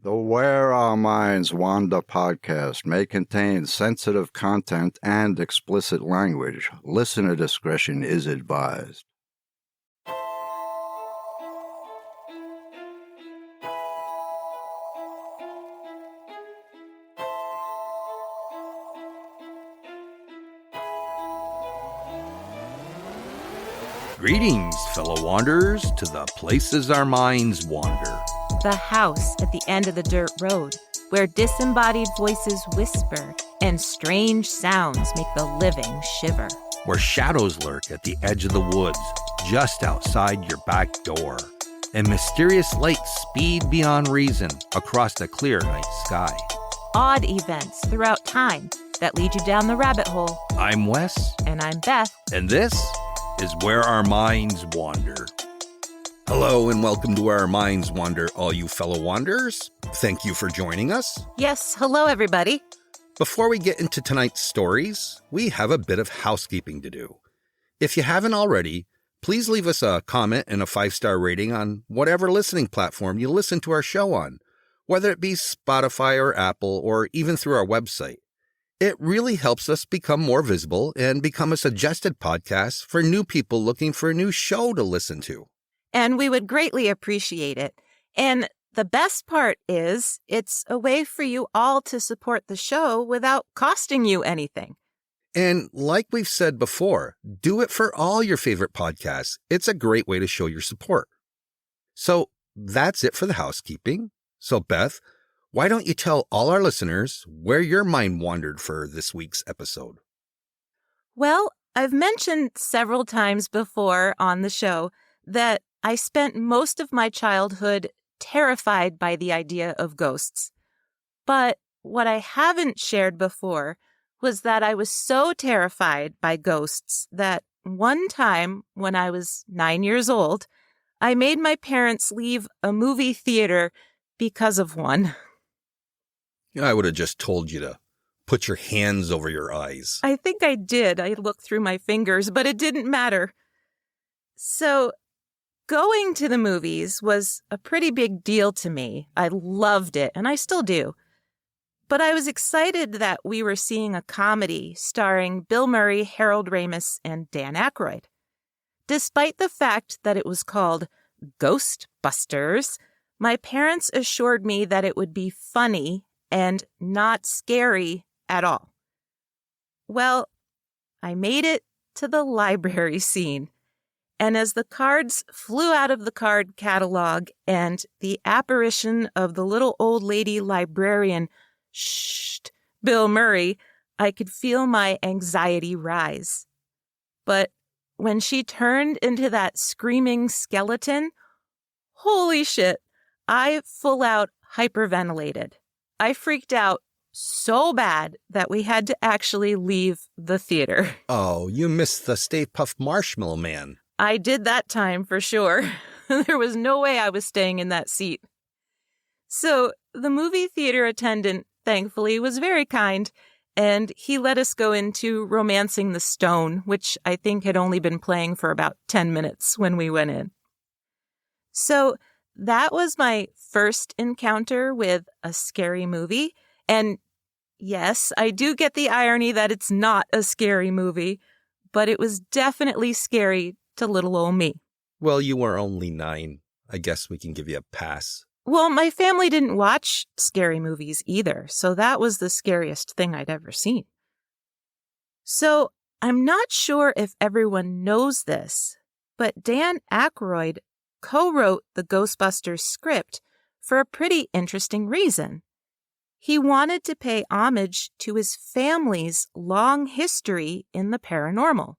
The Where Our Minds Wander podcast may contain sensitive content and explicit language. Listener discretion is advised. Greetings, fellow wanderers, to the places our minds wander. The house at the end of the dirt road, where disembodied voices whisper and strange sounds make the living shiver. Where shadows lurk at the edge of the woods, just outside your back door. And mysterious lights speed beyond reason across the clear night sky. Odd events throughout time that lead you down the rabbit hole. I'm Wes. And I'm Beth. And this is Where Our Minds Wander. Hello and welcome to Where Our Minds Wander, all you fellow wanderers. Thank you for joining us. Yes, hello everybody. Before we get into tonight's stories, we have a bit of housekeeping to do. If you haven't already, please leave us a comment and a 5-star rating on whatever listening platform you listen to our show on, whether it be Spotify or Apple or even through our website. It really helps us become more visible and become a suggested podcast for new people looking for a new show to listen to. And we would greatly appreciate it. And the best part is it's a way for you all to support the show without costing you anything. And like we've said before, do it for all your favorite podcasts. It's a great way to show your support. So that's it for the housekeeping. So Beth, why don't you tell all our listeners where your mind wandered for this week's episode? Well, I've mentioned several times before on the show that I spent most of my childhood terrified by the idea of ghosts. But what I haven't shared before was that I was so terrified by ghosts that one time when I was 9 years old, I made my parents leave a movie theater because of one. I would have just told you to put your hands over your eyes. I think I did. I looked through my fingers, but it didn't matter. So going to the movies was a pretty big deal to me. I loved it, and I still do. But I was excited that we were seeing a comedy starring Bill Murray, Harold Ramis, and Dan Aykroyd. Despite the fact that it was called Ghostbusters, my parents assured me that it would be funny and not scary at all. Well, I made it to the library scene. And as the cards flew out of the card catalog and the apparition of the little old lady librarian, Bill Murray, I could feel my anxiety rise. But when she turned into that screaming skeleton, holy shit, I full out hyperventilated. I freaked out so bad that we had to actually leave the theater. Oh, you missed the Stay Puft Marshmallow Man. I did that time for sure. There was no way I was staying in that seat. So the movie theater attendant, thankfully, was very kind, and he let us go into Romancing the Stone, which I think had only been playing for about 10 minutes when we went in. So that was my first encounter with a scary movie. And yes, I do get the irony that it's not a scary movie, but it was definitely scary to little old me. Well, you were only 9. I guess we can give you a pass. Well, my family didn't watch scary movies either, so that was the scariest thing I'd ever seen. So I'm not sure if everyone knows this, but Dan Aykroyd co-wrote the Ghostbusters script for a pretty interesting reason. He wanted to pay homage to his family's long history in the paranormal.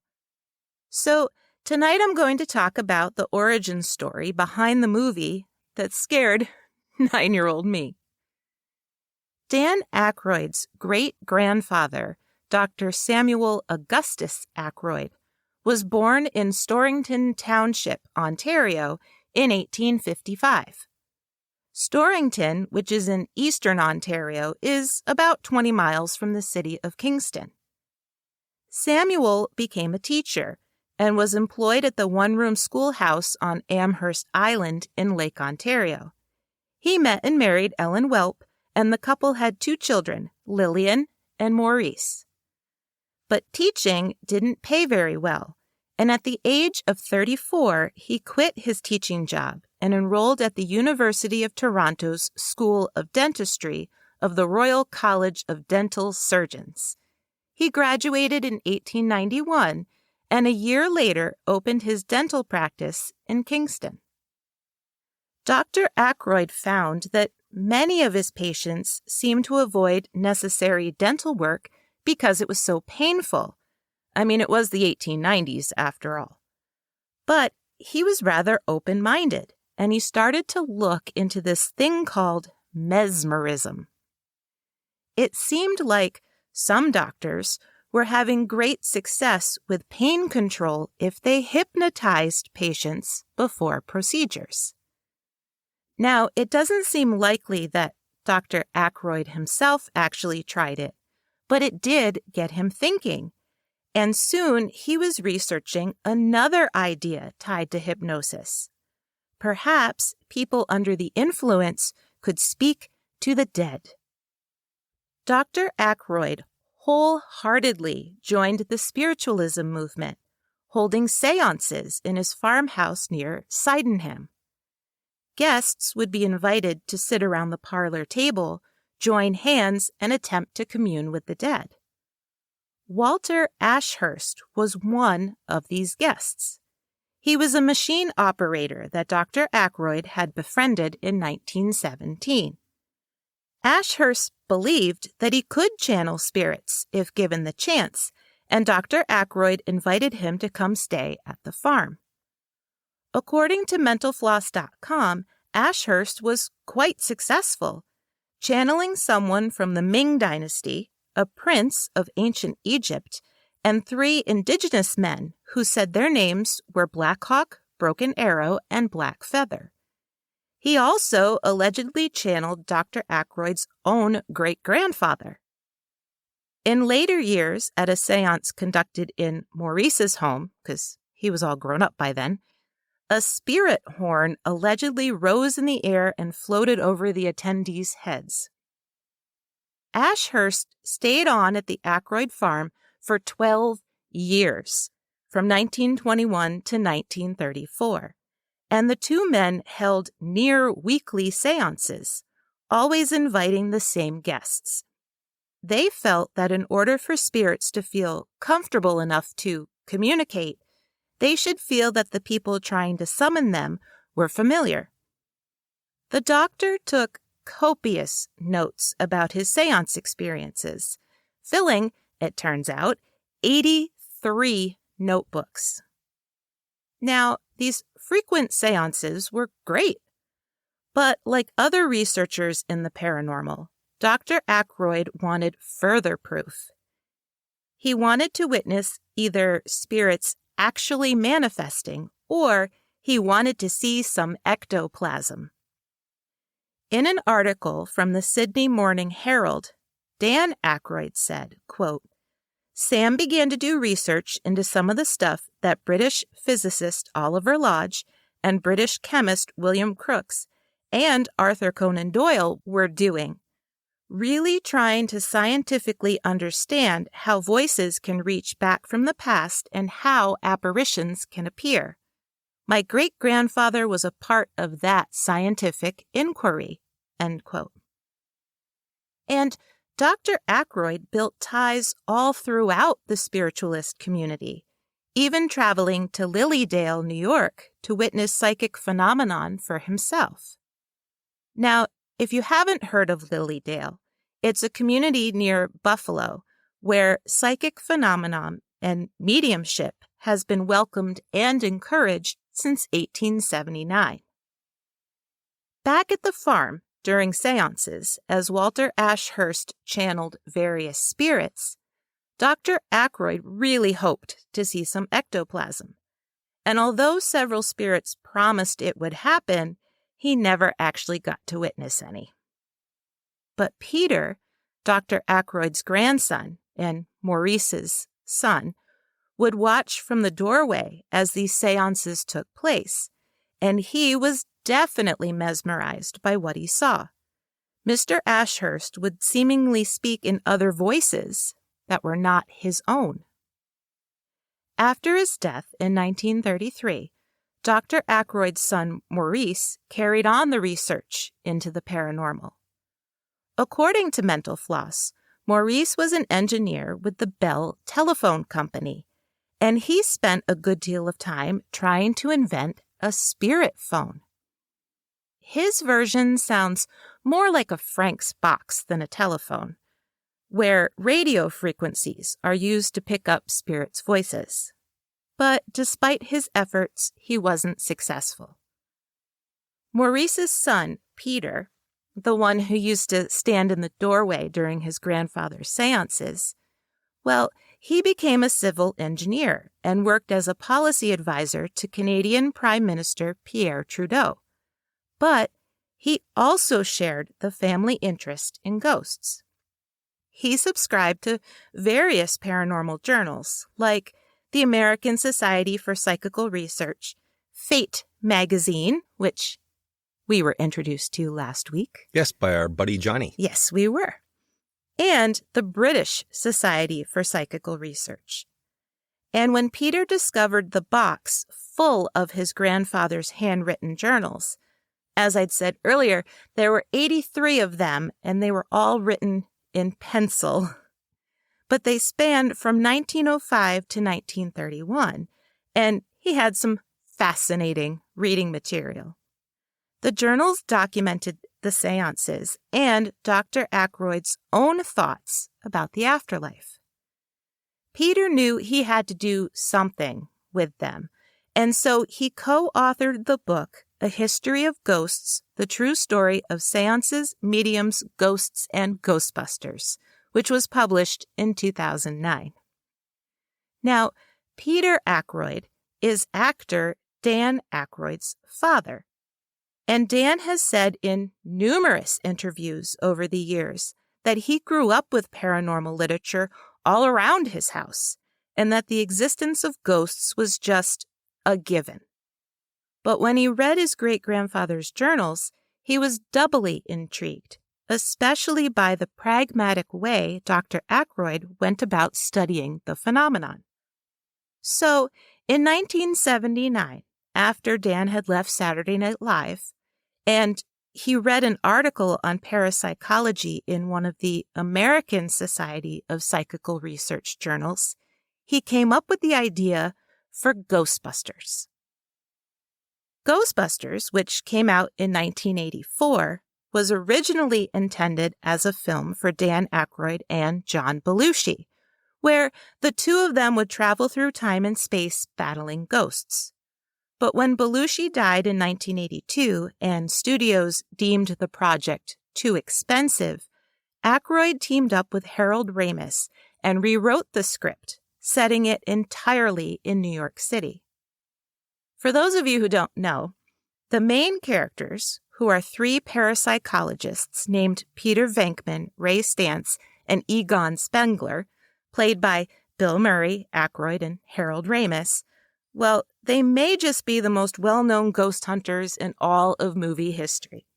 So tonight I'm going to talk about the origin story behind the movie that scared 9-year-old me. Dan Aykroyd's great-grandfather, Dr. Samuel Augustus Aykroyd, was born in Storrington Township, Ontario, in 1855. Storrington, which is in eastern Ontario, is about 20 miles from the city of Kingston. Samuel became a teacher and was employed at the one-room schoolhouse on Amherst Island in Lake Ontario. He met and married Ellen Welp, and the couple had 2 children, Lillian and Maurice. But teaching didn't pay very well, and at the age of 34, he quit his teaching job and enrolled at the University of Toronto's School of Dentistry of the Royal College of Dental Surgeons. He graduated in 1891 and a year later opened his dental practice in Kingston. Dr. Aykroyd found that many of his patients seemed to avoid necessary dental work because it was so painful. I mean, it was the 1890s after all. But he was rather open-minded, and he started to look into this thing called mesmerism. It seemed like some doctors were having great success with pain control if they hypnotized patients before procedures. Now, it doesn't seem likely that Dr. Aykroyd himself actually tried it, but it did get him thinking, and soon he was researching another idea tied to hypnosis. Perhaps people under the influence could speak to the dead. Dr. Aykroyd wholeheartedly joined the spiritualism movement, holding seances in his farmhouse near Sydenham. Guests would be invited to sit around the parlor table, join hands, and attempt to commune with the dead. Walter Ashurst was one of these guests. He was a machine operator that Dr. Aykroyd had befriended in 1917. Ashurst believed that he could channel spirits if given the chance, and Dr. Aykroyd invited him to come stay at the farm. According to mentalfloss.com, Ashurst was quite successful, channeling someone from the Ming dynasty, a prince of ancient Egypt, and 3 indigenous men who said their names were Black Hawk, Broken Arrow, and Black Feather. He also allegedly channeled Dr. Aykroyd's own great-grandfather. In later years, at a seance conducted in Maurice's home, because he was all grown up by then, a spirit horn allegedly rose in the air and floated over the attendees' heads. Ashurst stayed on at the Aykroyd farm for 12 years, from 1921 to 1934, and the 2 men held near-weekly seances, always inviting the same guests. They felt that in order for spirits to feel comfortable enough to communicate, they should feel that the people trying to summon them were familiar. The doctor took copious notes about his seance experiences, filling, it turns out, 83 notebooks. Now, these frequent seances were great, but like other researchers in the paranormal, Dr. Aykroyd wanted further proof. He wanted to witness either spirits actually manifesting, or he wanted to see some ectoplasm. In an article from the Sydney Morning Herald, Dan Aykroyd said, quote, Sam began to do research into some of the stuff that British physicist Oliver Lodge and British chemist William Crookes and Arthur Conan Doyle were doing, really trying to scientifically understand how voices can reach back from the past and how apparitions can appear. My great-grandfather was a part of that scientific inquiry, end quote. And Dr. Aykroyd built ties all throughout the spiritualist community, even traveling to Lilydale, New York, to witness psychic phenomenon for himself. Now, if you haven't heard of Lilydale, it's a community near Buffalo where psychic phenomenon and mediumship has been welcomed and encouraged since 1879. Back at the farm, during seances, as Walter Ashurst channeled various spirits, Dr. Aykroyd really hoped to see some ectoplasm. And although several spirits promised it would happen, he never actually got to witness any. But Peter, Dr. Aykroyd's grandson and Maurice's son, would watch from the doorway as these seances took place, and he was definitely mesmerized by what he saw. Mr. Ashurst would seemingly speak in other voices that were not his own. After his death in 1933, Dr. Aykroyd's son, Maurice, carried on the research into the paranormal. According to Mental Floss, Maurice was an engineer with the Bell Telephone Company, and he spent a good deal of time trying to invent a spirit phone. His version sounds more like a Frank's box than a telephone, where radio frequencies are used to pick up spirits' voices. But despite his efforts, he wasn't successful. Maurice's son, Peter, the one who used to stand in the doorway during his grandfather's seances, well, he became a civil engineer and worked as a policy advisor to Canadian Prime Minister Pierre Trudeau. But he also shared the family interest in ghosts. He subscribed to various paranormal journals, like the American Society for Psychical Research, Fate magazine, which we were introduced to last week. Yes, by our buddy Johnny. Yes, we were. And the British Society for Psychical Research. And when Peter discovered the box full of his grandfather's handwritten journals, as I'd said earlier, there were 83 of them, and they were all written in pencil. But they spanned from 1905 to 1931, and he had some fascinating reading material. The journals documented the seances and Dr. Aykroyd's own thoughts about the afterlife. Peter knew he had to do something with them, and so he co-authored the book, A History of Ghosts, The True Story of Seances, Mediums, Ghosts, and Ghostbusters, which was published in 2009. Now, Peter Aykroyd is actor Dan Aykroyd's father. And Dan has said in numerous interviews over the years that he grew up with paranormal literature all around his house, and that the existence of ghosts was just a given. But when he read his great-grandfather's journals, he was doubly intrigued, especially by the pragmatic way Dr. Aykroyd went about studying the phenomenon. So, in 1979, after Dan had left Saturday Night Live, and he read an article on parapsychology in one of the American Society of Psychical Research journals, he came up with the idea for Ghostbusters. Ghostbusters, which came out in 1984, was originally intended as a film for Dan Aykroyd and John Belushi, where the two of them would travel through time and space battling ghosts. But when Belushi died in 1982 and studios deemed the project too expensive, Aykroyd teamed up with Harold Ramis and rewrote the script, setting it entirely in New York City. For those of you who don't know, the main characters, who are three parapsychologists named Peter Venkman, Ray Stantz, and Egon Spengler, played by Bill Murray, Aykroyd, and Harold Ramis, well, they may just be the most well-known ghost hunters in all of movie history.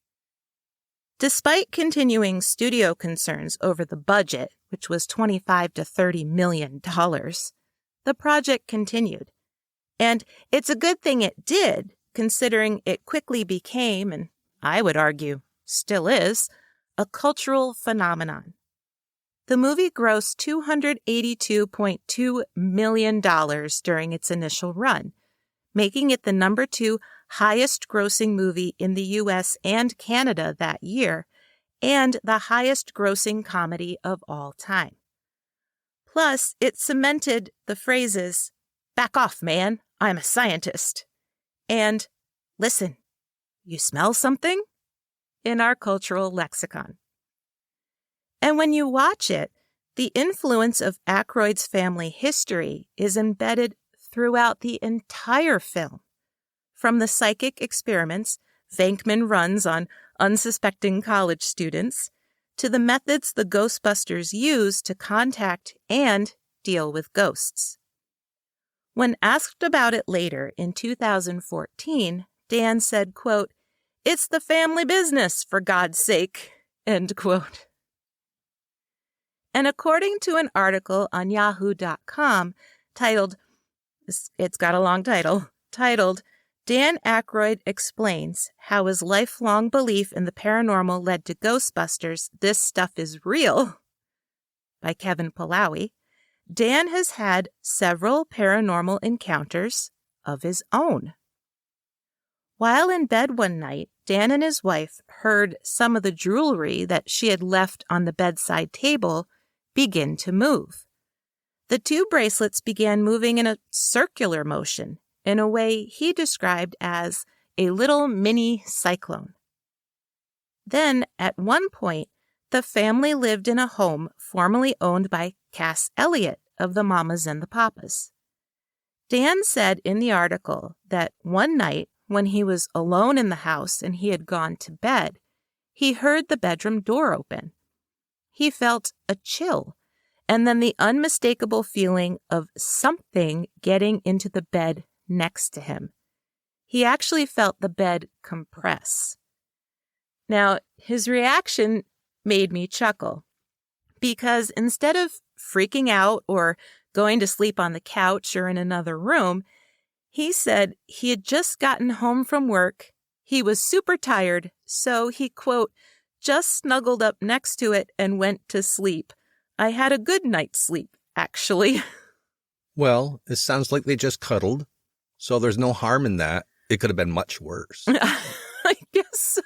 Despite continuing studio concerns over the budget, which was $25 to $30 million, the project continued. And it's a good thing it did, considering it quickly became, and I would argue still is, a cultural phenomenon. The movie grossed $282.2 million during its initial run, making it the number 2 highest-grossing movie in the U.S. and Canada that year, and the highest-grossing comedy of all time. Plus, it cemented the phrases, "Back off, man, I'm a scientist," and "Listen, you smell something?" in our cultural lexicon. And when you watch it, the influence of Aykroyd's family history is embedded throughout the entire film. From the psychic experiments Venkman runs on unsuspecting college students, to the methods the Ghostbusters use to contact and deal with ghosts. When asked about it later in 2014, Dan said, quote, It's the family business, for God's sake, end quote. And according to an article on yahoo.com titled, it's got a long title, titled, Dan Aykroyd Explains How His Lifelong Belief in the Paranormal Led to Ghostbusters, This Stuff Is Real, by Kevin Palawi, Dan has had several paranormal encounters of his own. While in bed one night, Dan and his wife heard some of the jewelry that she had left on the bedside table begin to move. The two bracelets began moving in a circular motion, in a way he described as a little mini cyclone. Then, at one point, the family lived in a home formerly owned by Cass Elliot of the Mamas and the Papas. Dan said in the article that one night, when he was alone in the house and he had gone to bed, he heard the bedroom door open. He felt a chill, and then the unmistakable feeling of something getting into the bed next to him. He actually felt the bed compress. Now, his reaction made me chuckle, because instead of freaking out or going to sleep on the couch or in another room, he said he had just gotten home from work. He was super tired, so he, quote, just snuggled up next to it and went to sleep. I had a good night's sleep, actually. Well, it sounds like they just cuddled, so there's no harm in that. It could have been much worse. I guess so.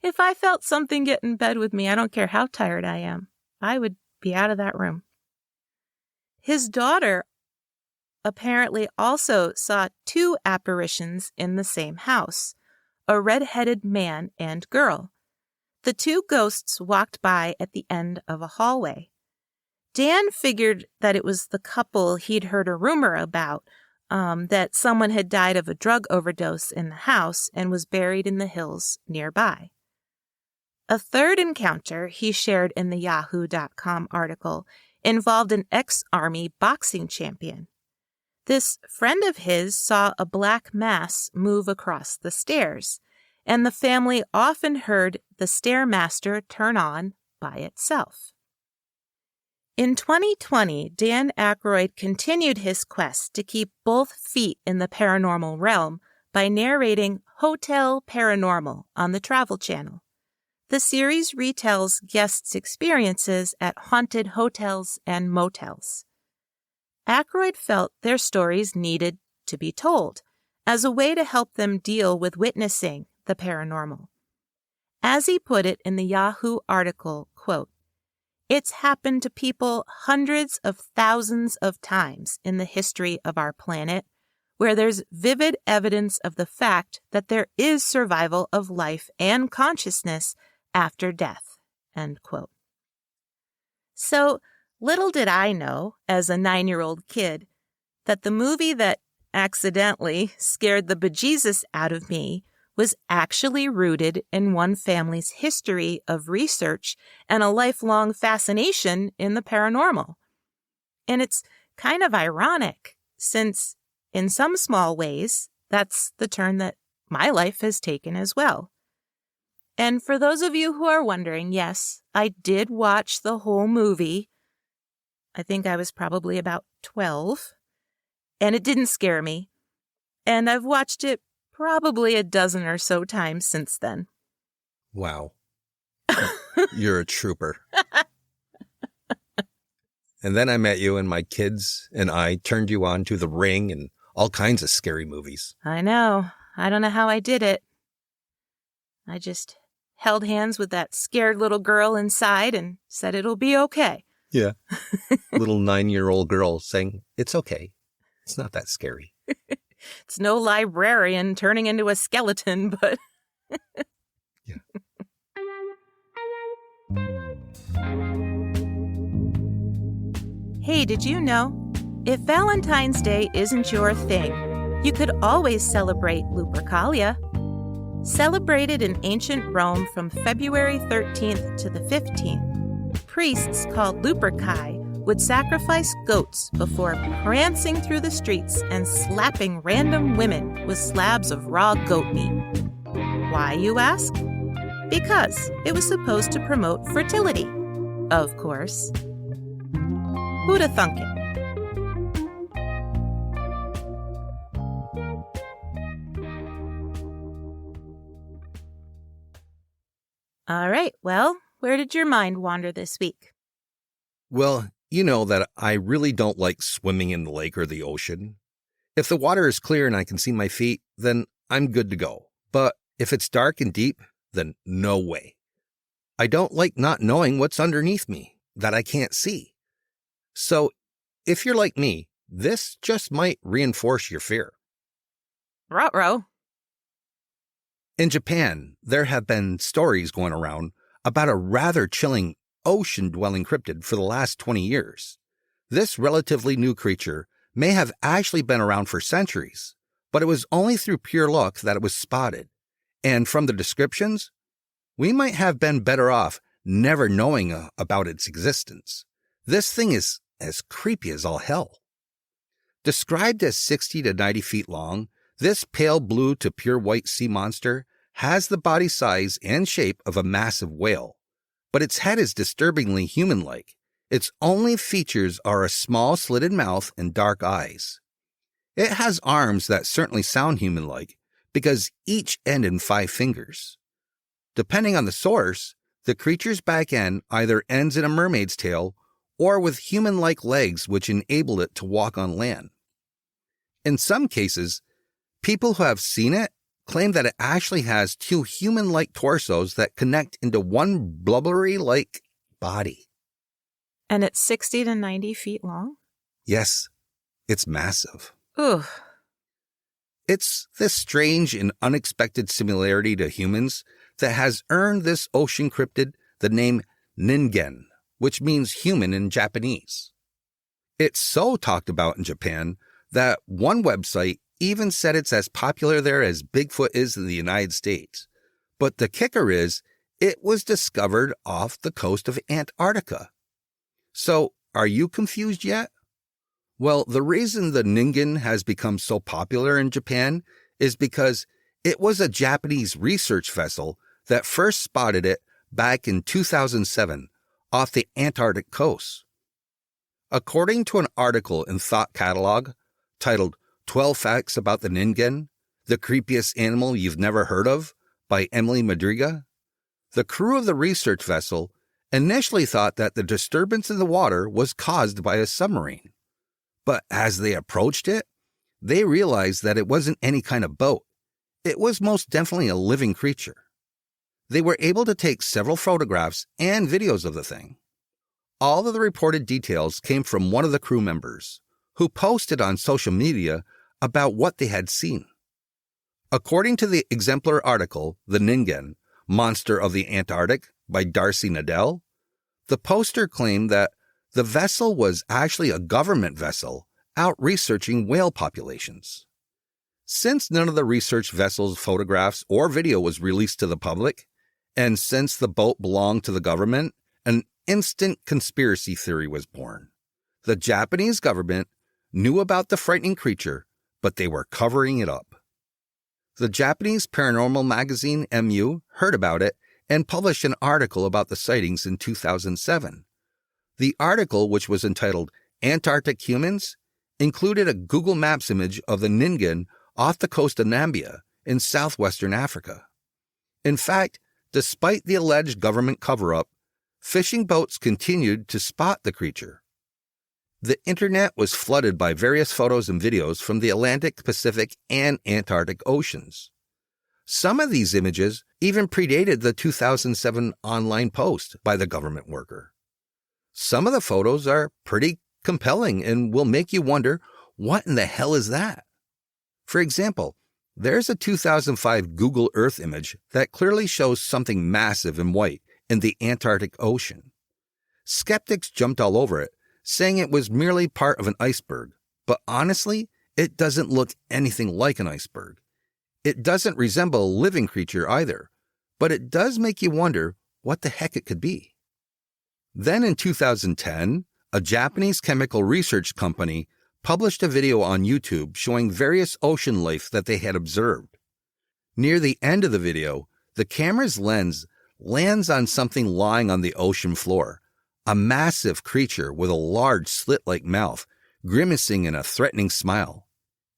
If I felt something get in bed with me, I don't care how tired I am, I would be out of that room. His daughter apparently also saw two apparitions in the same house, a red-headed man and girl. The two ghosts walked by at the end of a hallway. Dan figured that it was the couple he'd heard a rumor about, that someone had died of a drug overdose in the house and was buried in the hills nearby. A third encounter he shared in the yahoo.com article involved an ex-Army boxing champion. This friend of his saw a black mass move across the stairs, and the family often heard the Stairmaster turn on by itself. In 2020, Dan Aykroyd continued his quest to keep both feet in the paranormal realm by narrating Hotel Paranormal on the Travel Channel. The series retells guests' experiences at haunted hotels and motels. Aykroyd felt their stories needed to be told as a way to help them deal with witnessing the paranormal. As he put it in the Yahoo article, quote, "It's happened to people hundreds of thousands of times in the history of our planet, where there's vivid evidence of the fact that there is survival of life and consciousness after death," end quote. So, little did I know, as a 9-year-old kid, that the movie that accidentally scared the bejesus out of me was actually rooted in one family's history of research and a lifelong fascination in the paranormal. And it's kind of ironic, since in some small ways, that's the turn that my life has taken as well. And for those of you who are wondering, yes, I did watch the whole movie. I think I was probably about 12, and it didn't scare me. And I've watched it probably a dozen or so times since then. Wow. You're a trooper. And then I met you, and my kids and I turned you on to The Ring and all kinds of scary movies. I know. I don't know how I did it. I just held hands with that scared little girl inside and said it'll be okay. Yeah. Little 9-year-old girl saying, it's okay. It's not that scary. It's no librarian turning into a skeleton, but... Yeah. Hey, did you know? If Valentine's Day isn't your thing, you could always celebrate Lupercalia. Celebrated in ancient Rome from February 13th to the 15th, priests called Luperci would sacrifice goats before prancing through the streets and slapping random women with slabs of raw goat meat. Why, you ask? Because it was supposed to promote fertility. Of course. Who'da thunk it? All right, well, where did your mind wander this week? Well, you know that I really don't like swimming in the lake or the ocean. If the water is clear and I can see my feet, then I'm good to go. But if it's dark and deep, then no way. I don't like not knowing what's underneath me that I can't see. So if you're like me, this just might reinforce your fear. Ruh-roh. In Japan, there have been stories going around about a rather chilling ocean-dwelling cryptid for the last 20 years. This relatively new creature may have actually been around for centuries, but it was only through pure luck that it was spotted. And from the descriptions, we might have been better off never knowing about its existence. This thing is as creepy as all hell. Described as 60 to 90 feet long, this pale blue to pure white sea monster has the body size and shape of a massive whale, but its head is disturbingly human-like. Its only features are a small slitted mouth and dark eyes. It has arms that certainly sound human-like because each end in 5 fingers. Depending on the source, the creature's back end either ends in a mermaid's tail or with human-like legs which enable it to walk on land. In some cases, people who have seen it claim that it actually has 2 human-like torsos that connect into one blubbery-like body. And it's 60 to 90 feet long? Yes, it's massive. Ooh. It's this strange and unexpected similarity to humans that has earned this ocean cryptid the name Ningen, which means human in Japanese. It's so talked about in Japan that one website even said it's as popular there as Bigfoot is in the United States. But the kicker is, it was discovered off the coast of Antarctica. So, are you confused yet? Well, the reason the Ningen has become so popular in Japan is because it was a Japanese research vessel that first spotted it back in 2007 off the Antarctic coast. According to an article in Thought Catalog titled 12 Facts About the Ningen, the Creepiest Animal You've Never Heard of, by Emily Madriga, the crew of the research vessel initially thought that the disturbance in the water was caused by a submarine. But as they approached it, they realized that it wasn't any kind of boat. It was most definitely a living creature. They were able to take several photographs and videos of the thing. All of the reported details came from one of the crew members, who posted on social media about what they had seen. According to the exemplar article, The Ningen, Monster of the Antarctic, by Darcy Nadell, the poster claimed that the vessel was actually a government vessel out researching whale populations. Since none of the research vessel's photographs or video was released to the public, and since the boat belonged to the government, an instant conspiracy theory was born. The Japanese government knew about the frightening creature, but they were covering it up. The Japanese paranormal magazine MU heard about it and published an article about the sightings in 2007. The article, which was entitled Antarctic Humans, included a Google Maps image of the Ningen off the coast of Namibia in southwestern Africa. In fact, despite the alleged government cover-up, fishing boats continued to spot the creature. The internet was flooded by various photos and videos from the Atlantic, Pacific, and Antarctic oceans. Some of these images even predated the 2007 online post by the government worker. Some of the photos are pretty compelling and will make you wonder, what in the hell is that? For example, there's a 2005 Google Earth image that clearly shows something massive and white in the Antarctic Ocean. Skeptics jumped all over it, saying it was merely part of an iceberg, but honestly, it doesn't look anything like an iceberg. It doesn't resemble a living creature either, but it does make you wonder what the heck it could be. Then in 2010, a Japanese chemical research company published a video on YouTube showing various ocean life that they had observed. Near the end of the video, the camera's lens lands on something lying on the ocean floor, a massive creature with a large slit-like mouth, grimacing in a threatening smile.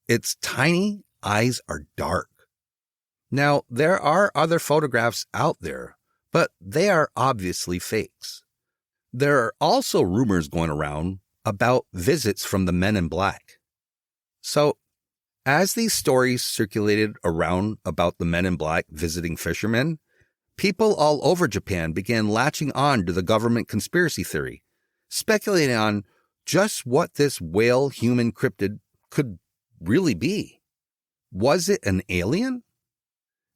Its tiny eyes are dark. Now, there are other photographs out there, but they are obviously fakes. There are also rumors going around about visits from the Men in Black. So, as these stories circulated around about the Men in Black visiting fishermen, people all over Japan began latching on to the government conspiracy theory, speculating on just what this whale-human cryptid could really be. Was it an alien?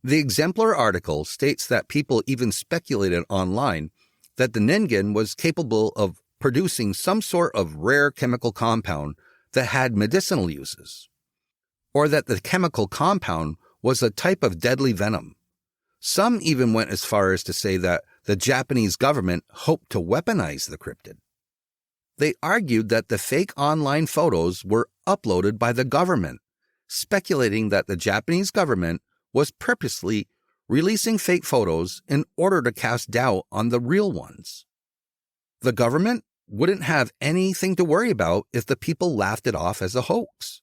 The Exemplar article states that people even speculated online that the Ningen was capable of producing some sort of rare chemical compound that had medicinal uses, or that the chemical compound was a type of deadly venom. Some even went as far as to say that the Japanese government hoped to weaponize the cryptid. They argued that the fake online photos were uploaded by the government, speculating that the Japanese government was purposely releasing fake photos in order to cast doubt on the real ones. The government wouldn't have anything to worry about if the people laughed it off as a hoax.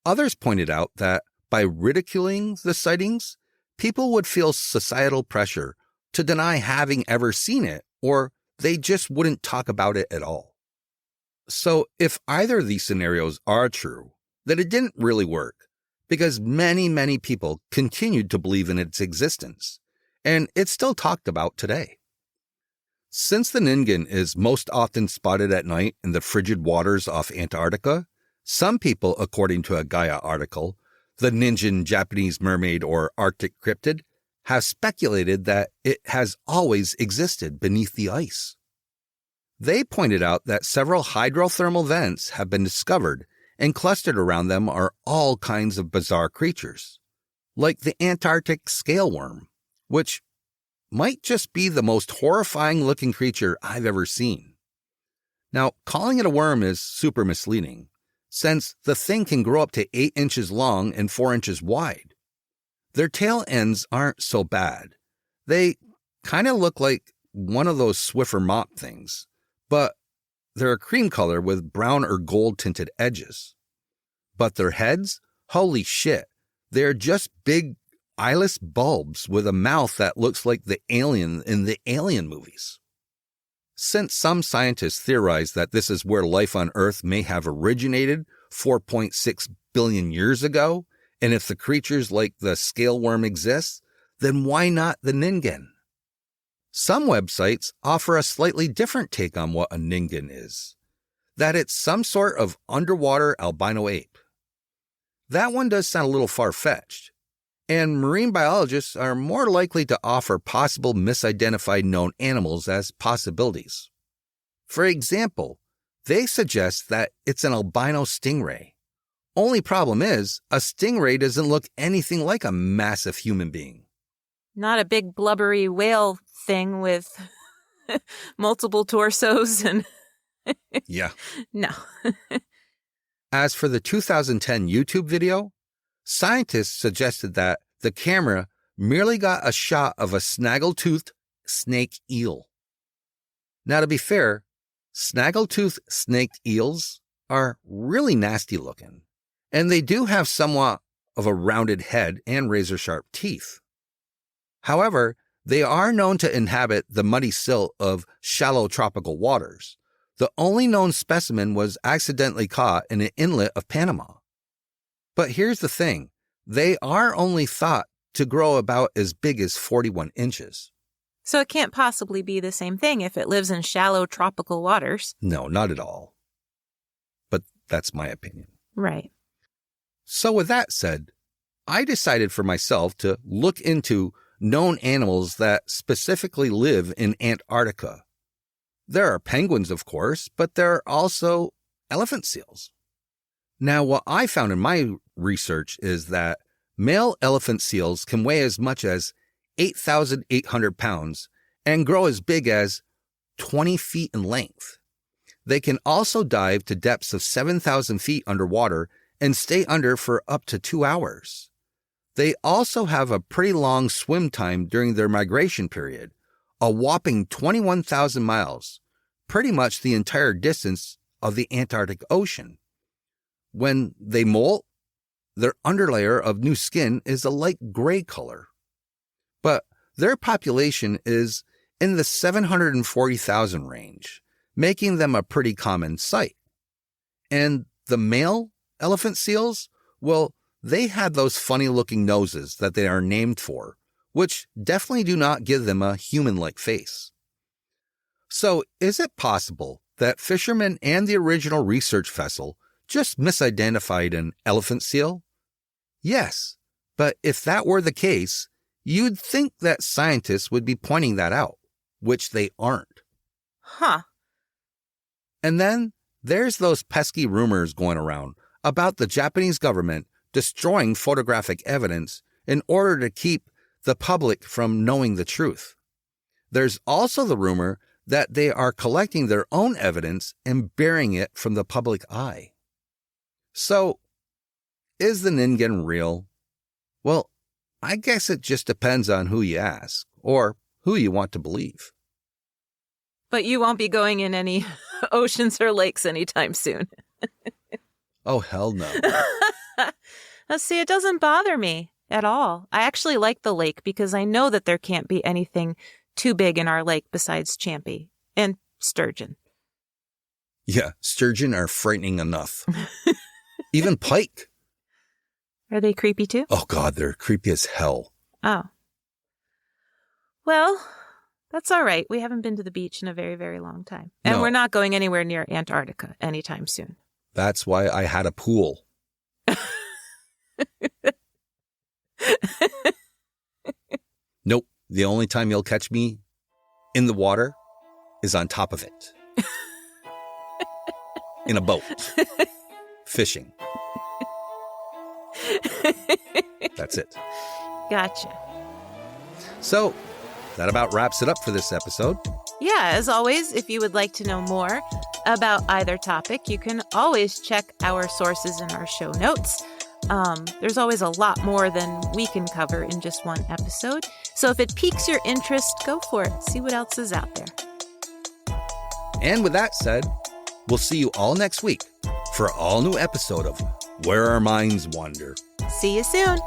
Others pointed out that by ridiculing the sightings, people would feel societal pressure to deny having ever seen it, or they just wouldn't talk about it at all. So if either of these scenarios are true, then it didn't really work, because many people continued to believe in its existence, and it's still talked about today. Since the Ningen is most often spotted at night in the frigid waters off Antarctica, some people, according to a Gaia article, the Ningen Japanese mermaid or Arctic cryptid, have speculated that it has always existed beneath the ice. They pointed out that several hydrothermal vents have been discovered, and clustered around them are all kinds of bizarre creatures, like the Antarctic scale worm, which might just be the most horrifying-looking creature I've ever seen. Now, calling it a worm is super misleading, since the thing can grow up to 8 inches long and 4 inches wide. Their tail ends aren't so bad. They kind of look like one of those Swiffer mop things, but they're a cream color with brown or gold-tinted edges. But their heads? Holy shit. They're just big, eyeless bulbs with a mouth that looks like the alien in the Alien movies. Since some scientists theorize that this is where life on Earth may have originated 4.6 billion years ago, and if the creatures like the scale worm exist, then why not the Ningen? Some websites offer a slightly different take on what a Ningen is, that it's some sort of underwater albino ape. That one does sound a little far-fetched, and marine biologists are more likely to offer possible misidentified known animals as possibilities. For example, they suggest that it's an albino stingray. Only problem is, a stingray doesn't look anything like a massive human being. Not a big blubbery whale thing with multiple torsos and... Yeah. No. As for the 2010 YouTube video, scientists suggested that the camera merely got a shot of a snaggle-toothed snake eel. Now, to be fair, snaggle-toothed snake eels are really nasty looking, and they do have somewhat of a rounded head and razor-sharp teeth. However, they are known to inhabit the muddy silt of shallow tropical waters. The only known specimen was accidentally caught in an inlet of Panama. But here's the thing. They are only thought to grow about as big as 41 inches. So it can't possibly be the same thing if it lives in shallow tropical waters. No, not at all. But that's my opinion. Right. So with that said, I decided for myself to look into known animals that specifically live in Antarctica. There are penguins, of course, but there are also elephant seals. Now, what I found in my research is that male elephant seals can weigh as much as 8,800 pounds and grow as big as 20 feet in length. They can also dive to depths of 7,000 feet underwater and stay under for up to 2 hours. They also have a pretty long swim time during their migration period, a whopping 21,000 miles, pretty much the entire distance of the Antarctic Ocean. When they molt, their underlayer of new skin is a light gray color. But their population is in the 740,000 range, making them a pretty common sight. And the male elephant seals, well, they had those funny-looking noses that they are named for, which definitely do not give them a human-like face. So is it possible that fishermen and the original research vessel just misidentified an elephant seal? Yes, but if that were the case, you'd think that scientists would be pointing that out, which they aren't. Huh. And then there's those pesky rumors going around about the Japanese government destroying photographic evidence in order to keep the public from knowing the truth. There's also the rumor that they are collecting their own evidence and burying it from the public eye. So, is the Ningen real? Well, I guess it just depends on who you ask, or who you want to believe. But you won't be going in any oceans or lakes anytime soon. Oh, hell no. See, it doesn't bother me at all. I actually like the lake because I know that there can't be anything too big in our lake besides champy and sturgeon. Yeah, sturgeon are frightening enough. Even pike. Are they creepy too? Oh, God, they're creepy as hell. Oh. Well, that's all right. We haven't been to the beach in a very, very long time. And No. we're not going anywhere near Antarctica anytime soon. That's why I had a pool. Nope. The only time you'll catch me in the water is on top of it. In a boat. Fishing. That's it. Gotcha. So, that about wraps it up for this episode. Yeah, as always, if you would like to know more about either topic, you can always check our sources in our show notes. There's always a lot more than we can cover in just one episode. So if it piques your interest, go for it. See what else is out there. And with that said, we'll see you all next week for an all-new episode of Where Our Minds Wander. See you soon.